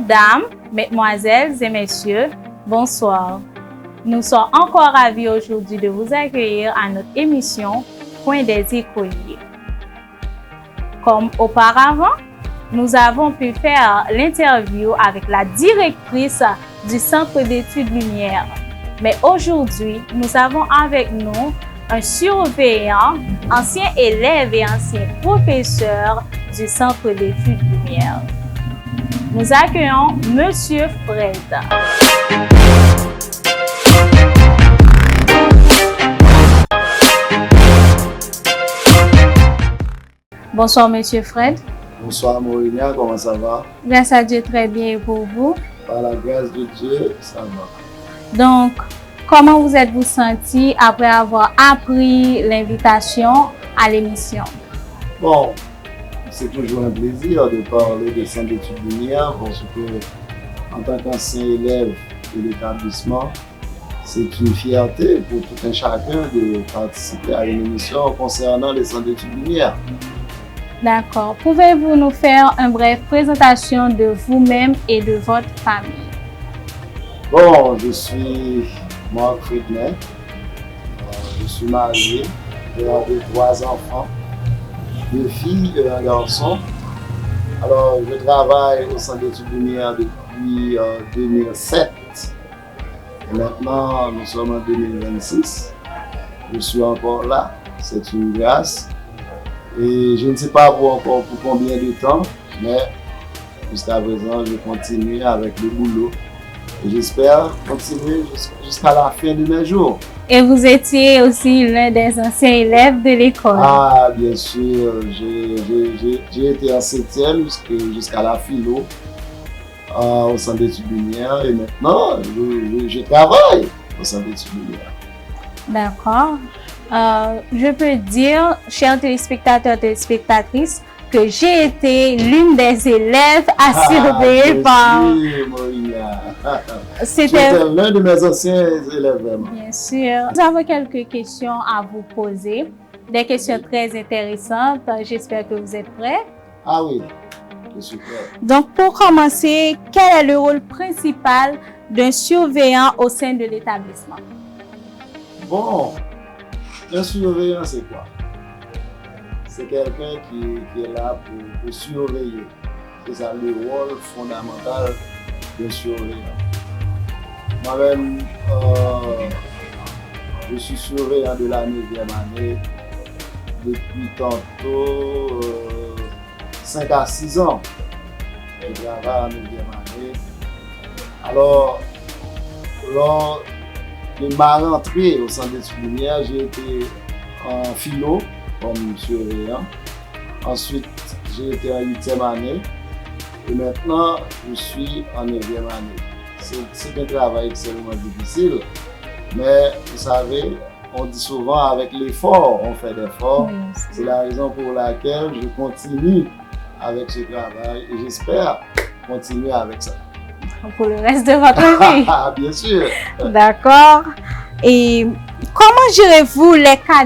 Mesdames, Mesdemoiselles et Messieurs, bonsoir. Nous sommes encore ravis aujourd'hui de vous accueillir à notre émission Point des écoliers. Comme auparavant, nous avons pu faire l'interview avec la directrice du Centre d'études Lumière. Mais aujourd'hui, nous avons avec nous un surveillant, ancien élève et ancien professeur du Centre d'études Lumière. Nous accueillons Monsieur Fred. Bonsoir, Monsieur Fred. Bonsoir, Morinia, comment ça va? Grâce à Dieu, très bien, et pour vous? Par la grâce de Dieu, ça va. Donc, comment vous êtes-vous senti après avoir appris l'invitation à l'émission? Bon, c'est toujours un plaisir de parler de Centre d'études Lumière parce que, en tant qu'ancien élève de l'établissement, c'est une fierté pour tout un chacun de participer à une émission concernant les Centres d'études Lumière. D'accord. Pouvez-vous nous faire une brève présentation de vous-même et de votre famille? Bon, je suis Marc Friedner. Je suis marié, père de 3 enfants, 2 filles et un garçon. Alors, je travaille au Centre d'études Lumière depuis 2007. Et maintenant, nous sommes en 2026. Je suis encore là. C'est une grâce. Et je ne sais pas encore pour combien de temps, mais jusqu'à présent, je continue avec le boulot. Et j'espère continuer jusqu'à la fin de mes jours. Et vous étiez aussi l'un des anciens élèves de l'école. Ah, bien sûr, j'ai été en 7e jusqu'à la philo au Centre d'études Lumière. Et maintenant, je travaille au Centre d'études Lumière. D'accord. Je peux dire, chers téléspectateurs, téléspectatrices, que j'ai été l'une des élèves à surveiller par... C'était l'un de mes anciens élèves, vraiment. Bien sûr. Nous avons quelques questions à vous poser, des questions très intéressantes. J'espère que vous êtes prêts. Ah oui, je suis prêt. Donc, pour commencer, quel est le rôle principal d'un surveillant au sein de l'établissement? Bon, un surveillant, c'est quoi? C'est quelqu'un qui est là pour surveiller. C'est ça le rôle fondamental d'un surveillant. Moi-même, je suis surveillant de la 9e année depuis tantôt 5 à 6 ans. Je travaille en 9e année. Alors, lors de ma rentrée au Centre d'études Lumière, j'ai été en philo comme surveillant. Ensuite, j'ai été en 8e année. Et maintenant, je suis en 9e année. C'est un travail extrêmement difficile. Mais vous savez, on dit souvent avec l'effort, on fait l'effort. Oui, c'est la raison pour laquelle je continue avec ce travail et j'espère continuer avec ça. Pour le reste de votre vie? Bien sûr. D'accord. Et comment gérez-vous les cas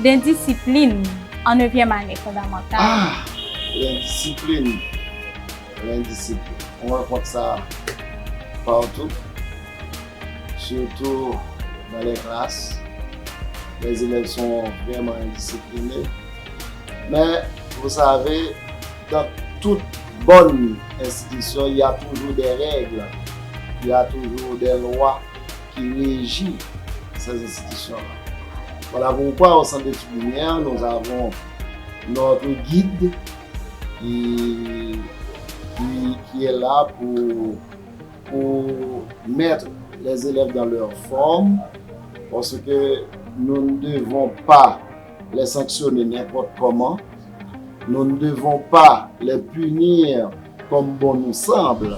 d'indiscipline en 9e année fondamentale? Ah, l'indiscipline. On rencontre ça partout, surtout dans les classes. Les élèves sont vraiment indisciplinés. Mais vous savez, dans toute bonne institution, il y a toujours des règles, il y a toujours des lois qui régissent ces institutions-là. Voilà pourquoi au Centre d'études Lumière, nous avons notre guide qui est là pour mettre les élèves dans leur forme, parce que nous ne devons pas les sanctionner n'importe comment. Nous ne devons pas les punir comme bon nous semble,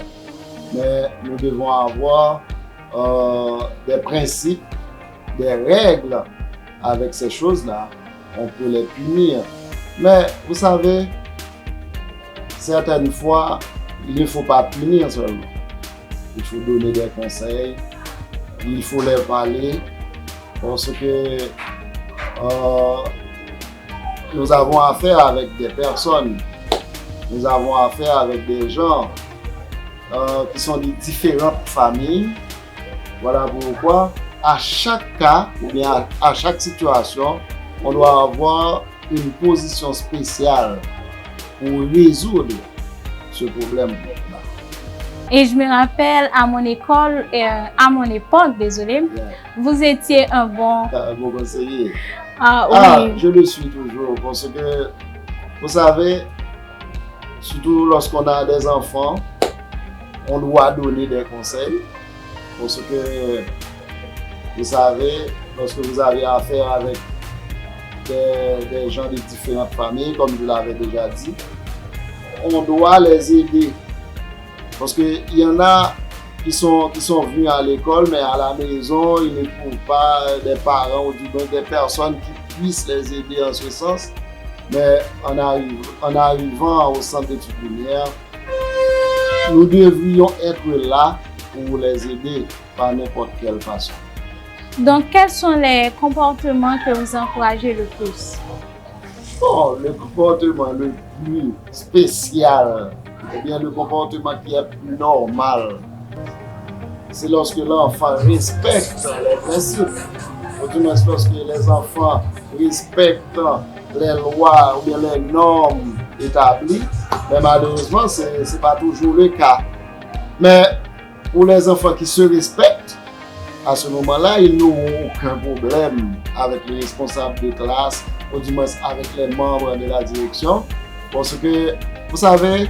mais nous devons avoir des principes, des règles. Avec ces choses-là, on peut les punir. Mais vous savez, certaines fois, il ne faut pas punir seulement. Il faut donner des conseils, il faut les parler, parce que nous avons affaire avec des personnes, nous avons affaire avec des gens qui sont de différentes familles. Voilà pourquoi, à chaque cas, ou bien à chaque situation, on doit avoir une position spéciale pour résoudre ce problème. Et je me rappelle à mon école, à mon époque, désolé, vous étiez un bon conseiller. Ah oui. Je le suis toujours parce que, vous savez, surtout lorsqu'on a des enfants, on doit donner des conseils parce que, vous savez, lorsque vous avez affaire avec des gens de différentes familles, comme je l'avais déjà dit, on doit les aider. Parce qu'il y en a qui sont venus à l'école, mais à la maison, ils ne trouvent pas des parents ou des personnes qui puissent les aider en ce sens. Mais en arrivant au centre d'études lumières, nous devrions être là pour les aider par n'importe quelle façon. Donc, quels sont les comportements que vous encouragez le plus? Bon, le comportement le plus spécial, eh bien, le comportement qui est plus normal, c'est lorsque l'enfant respecte les principes. Lorsque les enfants respectent les lois ou bien les normes établies, mais malheureusement, ce n'est pas toujours le cas. Mais pour les enfants qui se respectent, à ce moment-là, ils n'auront aucun problème avec les responsables de classe, ou du moins avec les membres de la direction, parce que, vous savez,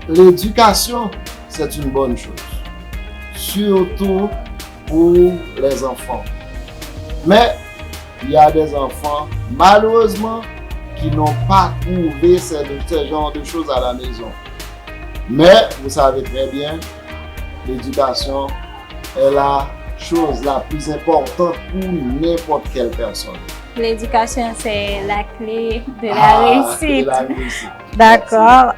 l'éducation, c'est une bonne chose, surtout pour les enfants. Mais il y a des enfants, malheureusement, qui n'ont pas trouvé ce genre de choses à la maison. Mais, vous savez très bien, l'éducation est la chose la plus importante pour n'importe quelle personne. L'éducation, c'est la clé de la réussite. D'accord.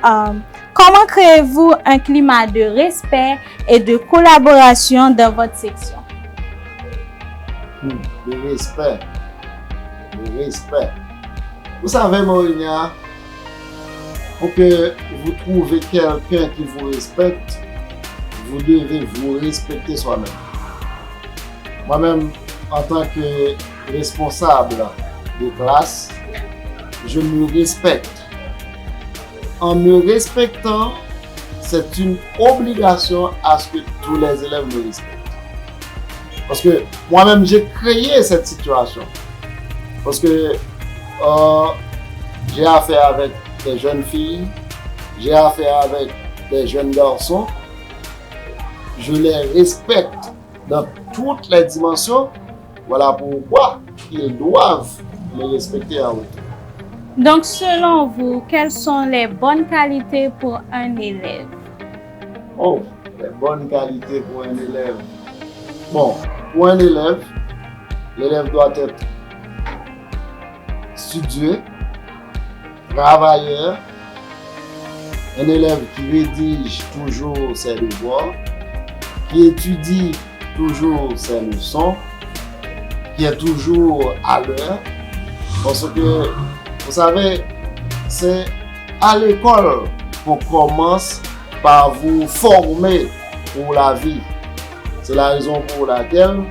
Comment créez-vous un climat de respect et de collaboration dans votre section? Le respect. Le respect. Vous savez, Morinia, pour que vous trouviez quelqu'un qui vous respecte, vous devez vous respecter soi-même. Moi-même, en tant que responsable de classe, je me respecte. En me respectant, c'est une obligation à ce que tous les élèves me respectent. Parce que moi-même, j'ai créé cette situation. Parce que j'ai affaire avec des jeunes filles, j'ai affaire avec des jeunes garçons. Je les respecte dans toutes les dimensions. Voilà pourquoi ils doivent me respecter en retour. Donc, selon vous, quelles sont les bonnes qualités pour un élève? Oh, les bonnes qualités pour un élève. Bon, pour un élève, l'élève doit être studieux, travailleur, un élève qui rédige toujours ses devoirs, qui étudie toujours ses leçons, qui est toujours à l'heure. Parce que, vous savez, c'est à l'école qu'on commence par vous former pour la vie. C'est la raison pour laquelle,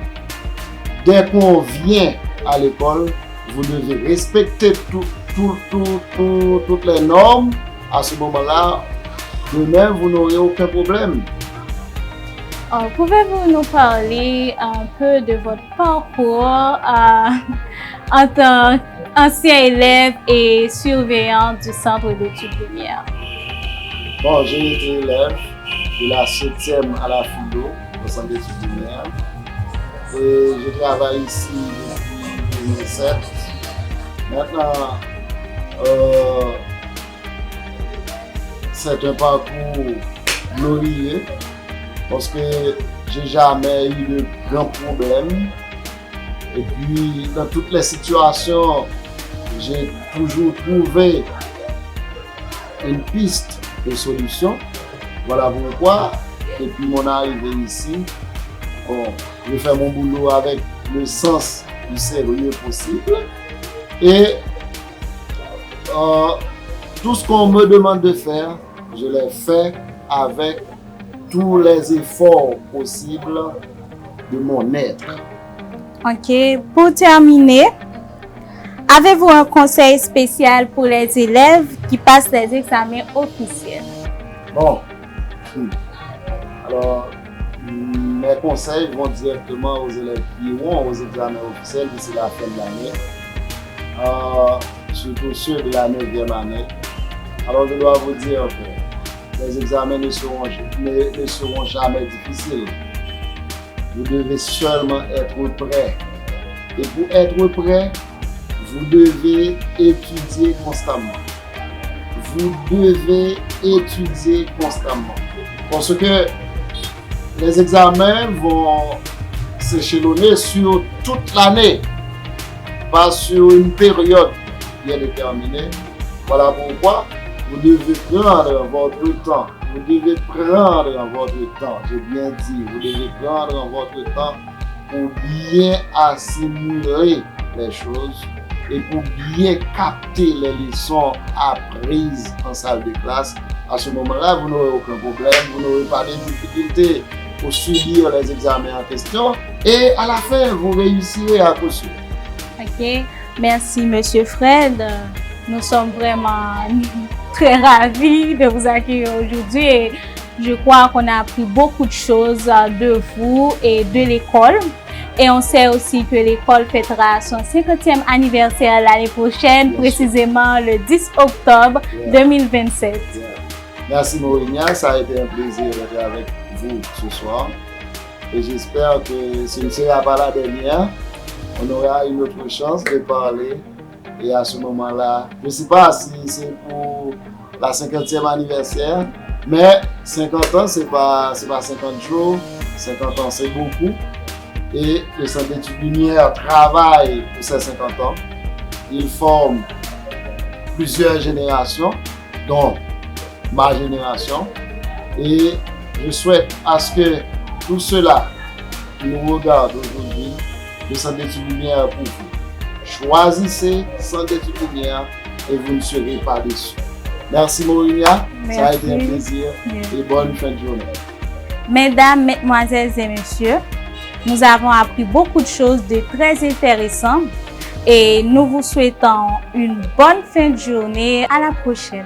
dès qu'on vient à l'école, vous devez respecter toutes les normes. À ce moment-là, demain, vous n'aurez aucun problème. Pouvez-vous nous parler un peu de votre parcours en tant qu'ancien élève et surveillant du centre d'études lumières? Bon, j'ai été élève de la 7e à la philo au centre d'études lumières. Et je travaille ici depuis 2007. Maintenant, c'est un parcours glorieux. Parce que j'ai jamais eu de grands problèmes. Et puis, dans toutes les situations, j'ai toujours trouvé une piste de solution. Voilà pourquoi, depuis mon arrivée ici, je fais mon boulot avec le sens du sérieux possible. Et tout ce qu'on me demande de faire, je l'ai fait avec tous les efforts possibles de mon être. Ok, pour terminer, avez-vous un conseil spécial pour les élèves qui passent les examens officiels? Bon, alors, mes conseils vont directement aux élèves qui iront aux examens officiels d'ici la fin de l'année, surtout ceux de la 9e année. Alors, je dois vous dire que les examens ne seront jamais difficiles. Vous devez seulement être prêt. Et pour être prêt, vous devez étudier constamment. Vous devez étudier constamment. Parce que les examens vont s'échelonner sur toute l'année, pas sur une période bien déterminée. Voilà pourquoi vous devez prendre votre temps. Vous devez prendre votre temps. J'ai bien dit, vous devez prendre votre temps pour bien assimiler les choses et pour bien capter les leçons apprises en salle de classe. À ce moment-là, vous n'aurez aucun problème, vous n'aurez pas de difficulté pour subir les examens en question et à la fin, vous réussirez à coup sûr. Ok, merci Monsieur Fred. Nous sommes vraiment très ravis de vous accueillir aujourd'hui et je crois qu'on a appris beaucoup de choses de vous et de l'école. Et on sait aussi que l'école fêtera son 50e anniversaire l'année prochaine, précisément le 10 octobre 2027. Merci Maurigna, ça a été un plaisir d'être avec vous ce soir. Et j'espère que ce ne sera pas la dernière. On aura une autre chance de parler. Et à ce moment-là, je ne sais pas si c'est pour la 50e anniversaire, mais 50 ans, c'est pas 50 jours. 50 ans, c'est beaucoup. Et le Centre d'études Lumière travaille pour ces 50 ans. Il forme plusieurs générations, dont ma génération. Et je souhaite à ce que tout cela qui nous regarde aujourd'hui, le Centre d'études Lumière pour vous. Choisissez Centre d'études Lumière et vous ne serez pas déçus. Merci Maurigna, ça a été un plaisir et bonne fin de journée. Mesdames, mesdemoiselles et messieurs, nous avons appris beaucoup de choses de très intéressantes et nous vous souhaitons une bonne fin de journée. À la prochaine.